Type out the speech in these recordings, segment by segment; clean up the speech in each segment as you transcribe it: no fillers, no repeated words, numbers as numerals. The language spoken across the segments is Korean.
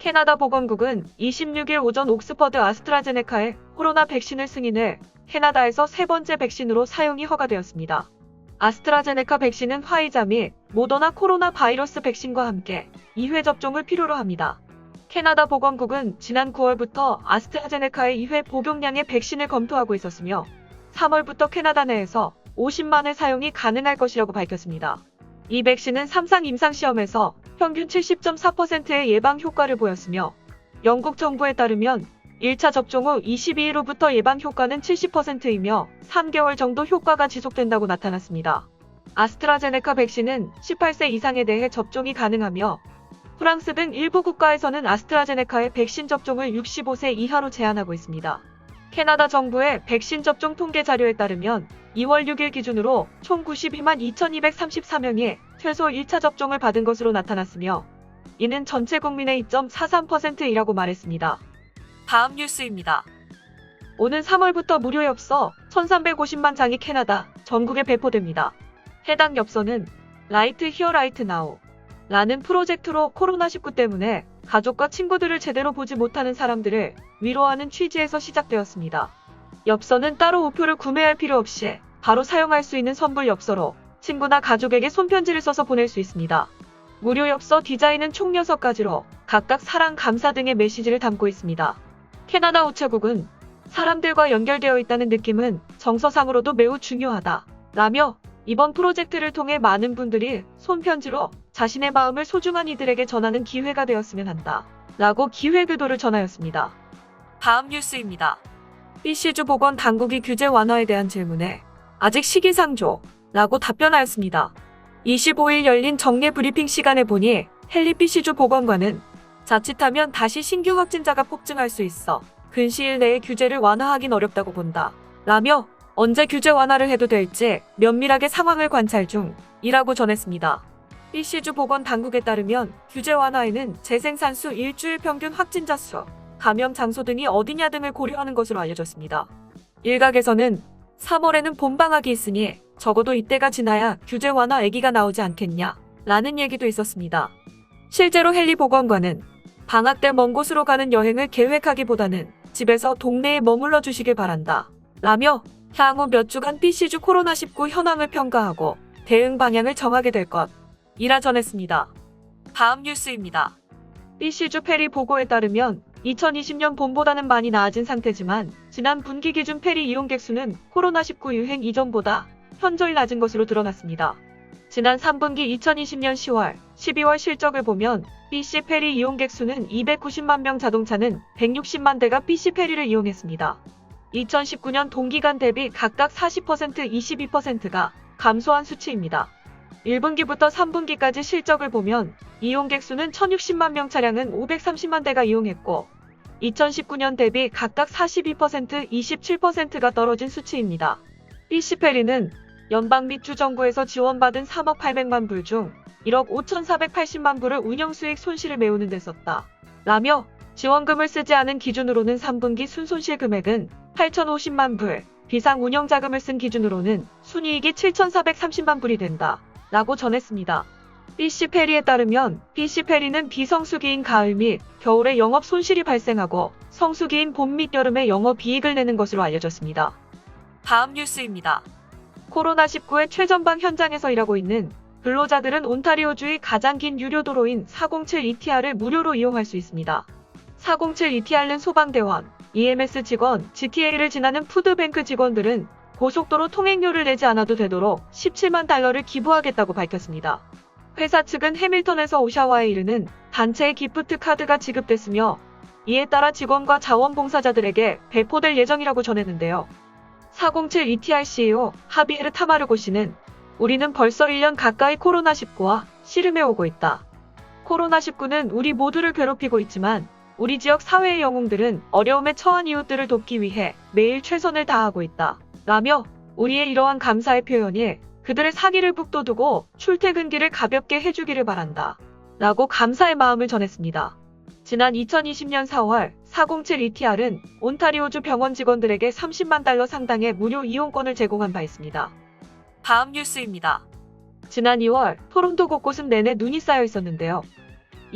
캐나다 보건국은 26일 오전 옥스퍼드 아스트라제네카의 코로나 백신을 승인해 캐나다에서 세 번째 백신으로 사용이 허가되었습니다. 아스트라제네카 백신은 화이자 및 모더나 코로나 바이러스 백신과 함께 2회 접종을 필요로 합니다. 캐나다 보건국은 지난 9월부터 아스트라제네카의 2회 복용량의 백신을 검토하고 있었으며 3월부터 캐나다 내에서 50만 회 사용이 가능할 것이라고 밝혔습니다. 이 백신은 3상 임상시험에서 평균 70.4%의 예방 효과를 보였으며 영국 정부에 따르면 1차 접종 후 22일 후부터 예방 효과는 70%이며 3개월 정도 효과가 지속된다고 나타났습니다. 아스트라제네카 백신은 18세 이상에 대해 접종이 가능하며 프랑스 등 일부 국가에서는 아스트라제네카의 백신 접종을 65세 이하로 제한하고 있습니다. 캐나다 정부의 백신 접종 통계 자료에 따르면 2월 6일 기준으로 총 92만 2,234명이 최소 1차 접종을 받은 것으로 나타났으며 이는 전체 국민의 2.43%이라고 말했습니다. 다음 뉴스입니다. 오는 3월부터 무료 엽서 1,350만 장이 캐나다 전국에 배포됩니다. 해당 엽서는 라이트 히어 라이트 나우 라는 프로젝트로 코로나19 때문에 가족과 친구들을 제대로 보지 못하는 사람들을 위로하는 취지에서 시작되었습니다. 엽서는 따로 우표를 구매할 필요 없이 바로 사용할 수 있는 선불 엽서로 친구나 가족에게 손편지를 써서 보낼 수 있습니다. 무료 엽서 디자인은 총 6가지로 각각 사랑, 감사 등의 메시지를 담고 있습니다. 캐나다 우체국은 사람들과 연결되어 있다는 느낌은 정서상으로도 매우 중요하다 라며 이번 프로젝트를 통해 많은 분들이 손편지로 자신의 마음을 소중한 이들에게 전하는 기회가 되었으면 한다 라고 기획의도를 전하였습니다. 다음 뉴스입니다. BC주 보건당국이 규제 완화에 대한 질문에 아직 시기상조 라고 답변하였습니다. 25일 열린 정례 브리핑 시간에 보니 헨리 BC주 보건관은 자칫하면 다시 신규 확진자가 폭증할 수 있어 근시일 내에 규제를 완화하긴 어렵다고 본다 라며 언제 규제 완화를 해도 될지 면밀하게 상황을 관찰 중이라고 전했습니다. BC주 보건당국에 따르면 규제 완화에는 재생산수 일주일 평균 확진자 수, 감염 장소 등이 어디냐 등을 고려하는 것으로 알려졌습니다. 일각에서는 3월에는 봄방학이 있으니 적어도 이때가 지나야 규제 완화 얘기가 나오지 않겠냐 라는 얘기도 있었습니다. 실제로 헨리 보건관은 방학 때 먼 곳으로 가는 여행을 계획하기보다는 집에서 동네에 머물러 주시길 바란다 라며 향후 몇 주간 BC주 코로나19 현황을 평가하고 대응 방향을 정하게 될 것이라 전했습니다. 다음 뉴스입니다. BC주 페리 보고에 따르면 2020년 봄보다는 많이 나아진 상태지만 지난 분기 기준 페리 이용객 수는 코로나19 유행 이전보다 현저히 낮은 것으로 드러났습니다. 지난 3분기 2020년 10월, 12월 실적을 보면 BC 페리 이용객 수는 290만 명, 자동차는 160만 대가 BC 페리를 이용했습니다. 2019년 동기간 대비 각각 40%, 22%가 감소한 수치입니다. 1분기부터 3분기까지 실적을 보면 이용객 수는 1060만 명, 차량은 530만 대가 이용했고 2019년 대비 각각 42%, 27%가 떨어진 수치입니다. BC 페리는 연방 및 주 정부에서 지원받은 3억 800만 불 중 1억 5,480만 불을 운영수익 손실을 메우는 데 썼다 라며 지원금을 쓰지 않은 기준으로는 3분기 순손실 금액은 8,050만 불, 비상 운영자금을 쓴 기준으로는 순이익이 7,430만 불이 된다 라고 전했습니다. BC 페리에 따르면 BC 페리는 비성수기인 가을 및 겨울에 영업 손실이 발생하고 성수기인 봄 및 여름에 영업 이익을 내는 것으로 알려졌습니다. 다음 뉴스입니다. 코로나19의 최전방 현장에서 일하고 있는 근로자들은 온타리오주의 가장 긴 유료도로인 407 ETR을 무료로 이용할 수 있습니다. 407 ETR은 소방대원, EMS 직원, GTA를 지나는 푸드뱅크 직원들은 고속도로 통행료를 내지 않아도 되도록 17만 달러를 기부하겠다고 밝혔습니다. 회사 측은 해밀턴에서 오샤와에 이르는 단체의 기프트 카드가 지급됐으며 이에 따라 직원과 자원봉사자들에게 배포될 예정이라고 전했는데요. 407 ETR CEO 하비에르 타마르고 씨는 우리는 벌써 1년 가까이 코로나19와 씨름해 오고 있다. 코로나19는 우리 모두를 괴롭히고 있지만 우리 지역 사회의 영웅들은 어려움에 처한 이웃들을 돕기 위해 매일 최선을 다하고 있다 라며 우리의 이러한 감사의 표현이 그들의 사기를 북돋우고 출퇴근길을 가볍게 해주기를 바란다 라고 감사의 마음을 전했습니다. 지난 2020년 4월 407 ETR은 온타리오주 병원 직원들에게 30만 달러 상당의 무료 이용권을 제공한 바 있습니다. 다음 뉴스입니다. 지난 2월 토론토 곳곳은 내내 눈이 쌓여 있었는데요.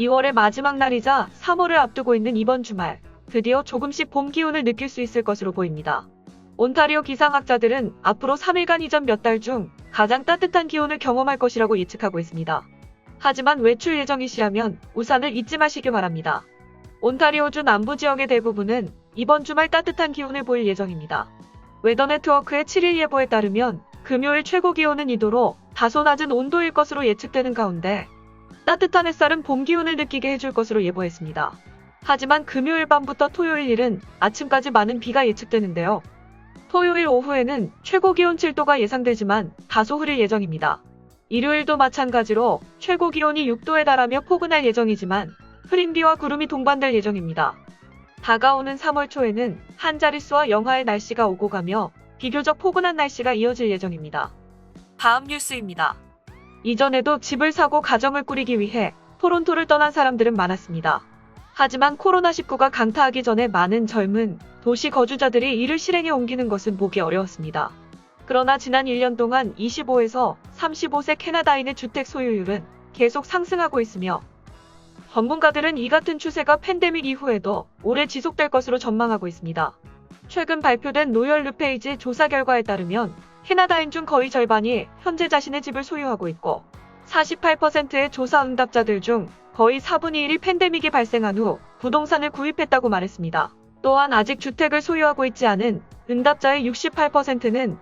2월의 마지막 날이자 3월을 앞두고 있는 이번 주말, 드디어 조금씩 봄 기운을 느낄 수 있을 것으로 보입니다. 온타리오 기상학자들은 앞으로 3일간 이전 몇 달 중 가장 따뜻한 기온을 경험할 것이라고 예측하고 있습니다. 하지만 외출 예정이시라면 우산을 잊지 마시기 바랍니다. 온타리오주 남부 지역의 대부분은 이번 주말 따뜻한 기온을 보일 예정입니다. 웨더네트워크의 7일 예보에 따르면 금요일 최고 기온은 2도로 다소 낮은 온도일 것으로 예측되는 가운데 따뜻한 햇살은 봄 기운을 느끼게 해줄 것으로 예보했습니다. 하지만 금요일 밤부터 토요일 일은 아침까지 많은 비가 예측되는데요. 토요일 오후에는 최고 기온 7도가 예상되지만 다소 흐릴 예정입니다. 일요일도 마찬가지로 최고 기온이 6도에 달하며 포근할 예정이지만 흐린 비와 구름이 동반될 예정입니다. 다가오는 3월 초에는 한 자릿수와 영하의 날씨가 오고 가며 비교적 포근한 날씨가 이어질 예정입니다. 다음 뉴스입니다. 이전에도 집을 사고 가정을 꾸리기 위해 토론토를 떠난 사람들은 많았습니다. 하지만 코로나19가 강타하기 전에 많은 젊은 도시 거주자들이 이를 실행에 옮기는 것은 보기 어려웠습니다. 그러나 지난 1년 동안 25에서 35세 캐나다인의 주택 소유율은 계속 상승하고 있으며 전문가들은 이 같은 추세가 팬데믹 이후에도 오래 지속될 것으로 전망하고 있습니다. 최근 발표된 로열 르페이지 조사 결과에 따르면 캐나다인 중 거의 절반이 현재 자신의 집을 소유하고 있고 48%의 조사 응답자들 중 거의 4분의 1이 팬데믹이 발생한 후 부동산을 구입했다고 말했습니다. 또한 아직 주택을 소유하고 있지 않은 응답자의 68%는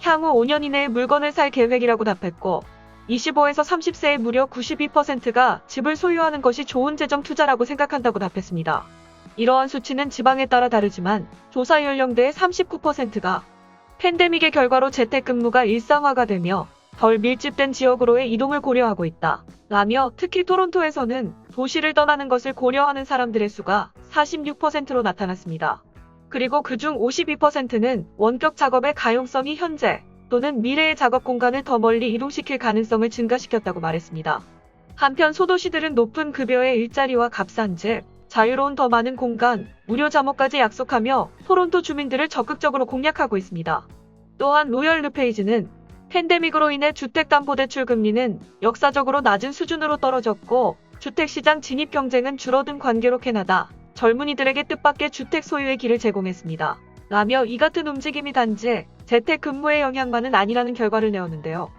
향후 5년 이내에 물건을 살 계획이라고 답했고 25에서 30세의 무려 92%가 집을 소유하는 것이 좋은 재정 투자라고 생각한다고 답했습니다. 이러한 수치는 지방에 따라 다르지만 조사 연령대의 39%가 팬데믹의 결과로 재택근무가 일상화가 되며 덜 밀집된 지역으로의 이동을 고려하고 있다. 라며 특히 토론토에서는 도시를 떠나는 것을 고려하는 사람들의 수가 46%로 나타났습니다. 그리고 그중 52%는 원격 작업의 가용성이 현재 또는 미래의 작업 공간을 더 멀리 이동시킬 가능성을 증가시켰다고 말했습니다. 한편 소도시들은 높은 급여의 일자리와 값싼 집, 자유로운 더 많은 공간, 무료 잠옷까지 약속하며 토론토 주민들을 적극적으로 공략하고 있습니다. 또한 로열 르페이지는 팬데믹으로 인해 주택담보대출 금리는 역사적으로 낮은 수준으로 떨어졌고 주택시장 진입 경쟁은 줄어든 관계로 캐나다 젊은이들에게 뜻밖의 주택 소유의 길을 제공했습니다. 라며 이 같은 움직임이 단지 재택근무의 영향만은 아니라는 결과를 내었는데요.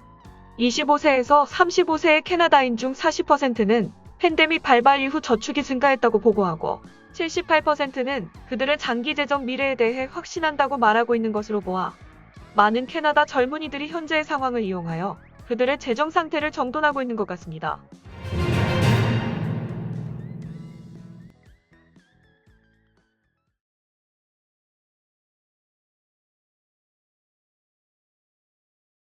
25세에서 35세의 캐나다인 중 40%는 팬데믹 발발 이후 저축이 증가했다고 보고하고 78%는 그들의 장기 재정 미래에 대해 확신한다고 말하고 있는 것으로 보아 많은 캐나다 젊은이들이 현재의 상황을 이용하여 그들의 재정 상태를 정돈하고 있는 것 같습니다.